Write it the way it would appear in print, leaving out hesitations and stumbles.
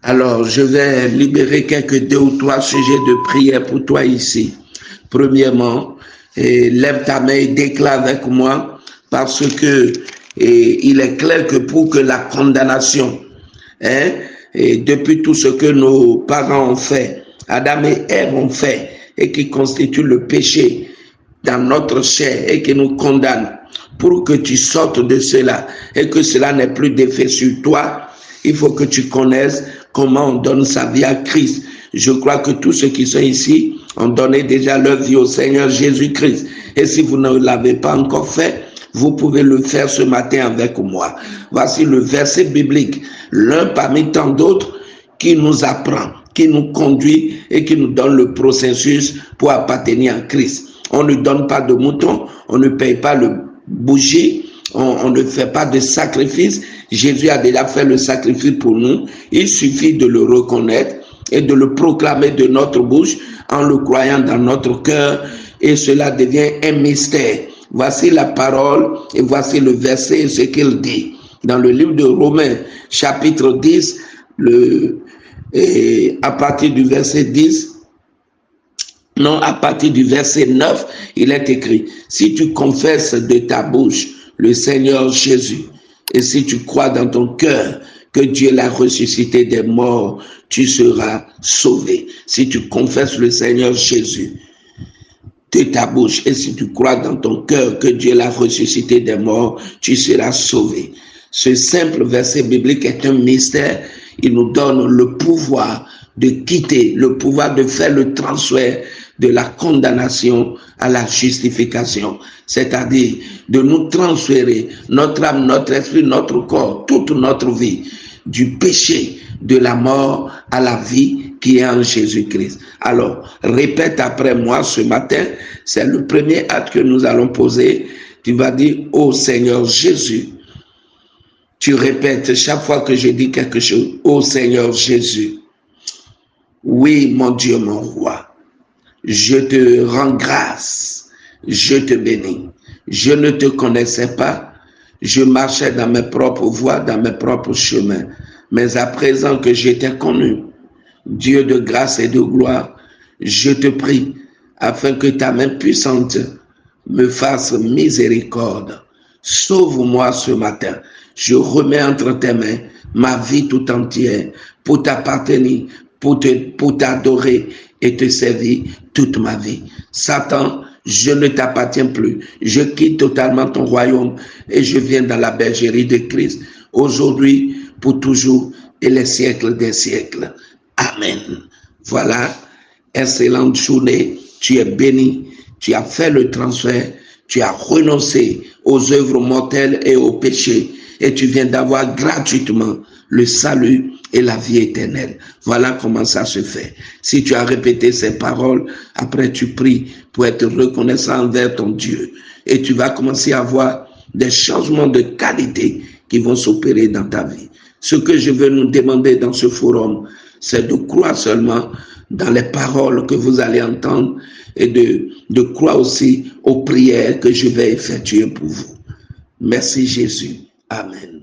Alors, je vais libérer quelques 2 ou 3 sujets de prière pour toi ici. Premièrement, lève ta main et déclare avec moi, parce que il est clair que pour que la condamnation, et depuis tout ce que nos parents ont fait, Adam et Ève ont fait, et qui constitue le péché dans notre chair et qui nous condamne, pour que tu sortes de cela et que cela n'ait plus d'effet sur toi, il faut que tu connaisses comment on donne sa vie à Christ. Je crois que tous ceux qui sont ici ont donné déjà leur vie au Seigneur Jésus-Christ. Et si vous ne l'avez pas encore fait, vous pouvez le faire ce matin avec moi. Voici le verset biblique, l'un parmi tant d'autres, qui nous apprend, qui nous conduit et qui nous donne le processus pour appartenir à Christ. On ne donne pas de moutons, on ne paye pas le bougie, on ne fait pas de sacrifice. Jésus a déjà fait le sacrifice pour nous. Il suffit de le reconnaître et de le proclamer de notre bouche en le croyant dans notre cœur, et cela devient un mystère. Voici la parole et voici le verset et ce qu'il dit. Dans le livre de Romains, chapitre 10, à partir du verset 10, non, à partir du verset 9, il est écrit, si tu confesses de ta bouche le Seigneur Jésus, et si tu crois dans ton cœur que Dieu l'a ressuscité des morts, tu seras sauvé. Si tu confesses le Seigneur Jésus de ta bouche, et si tu crois dans ton cœur que Dieu l'a ressuscité des morts, tu seras sauvé. Ce simple verset biblique est un mystère. Il nous donne le pouvoir de quitter, le pouvoir de faire le transfert de la condamnation à la justification, c'est-à-dire de nous transférer notre âme, notre esprit, notre corps, toute notre vie, du péché, de la mort à la vie qui est en Jésus-Christ. Alors, répète après moi ce matin, c'est le premier acte que nous allons poser. Tu vas dire, ô Seigneur Jésus, tu répètes chaque fois que je dis quelque chose, ô Seigneur Jésus, oui mon Dieu, mon roi, je te rends grâce, je te bénis. Je ne te connaissais pas, je marchais dans mes propres voies, dans mes propres chemins. Mais à présent que j'étais connu, Dieu de grâce et de gloire, je te prie, afin que ta main puissante me fasse miséricorde. Sauve-moi ce matin. Je remets entre tes mains ma vie tout entière pour t'appartenir, pour t'adorer et te servir toute ma vie. Satan, je ne t'appartiens plus. Je quitte totalement ton royaume et je viens dans la bergerie de Christ. Aujourd'hui, pour toujours et les siècles des siècles. Amen. Voilà, excellente journée. Tu es béni. Tu as fait le transfert. Tu as renoncé aux œuvres mortelles et aux péchés. Et tu viens d'avoir gratuitement le salut et la vie éternelle. Voilà comment ça se fait. Si tu as répété ces paroles, après tu pries pour être reconnaissant envers ton Dieu. Et tu vas commencer à voir des changements de qualité qui vont s'opérer dans ta vie. Ce que je veux nous demander dans ce forum, c'est de croire seulement dans les paroles que vous allez entendre et de croire aussi aux prières que je vais effectuer pour vous. Merci Jésus. Amen.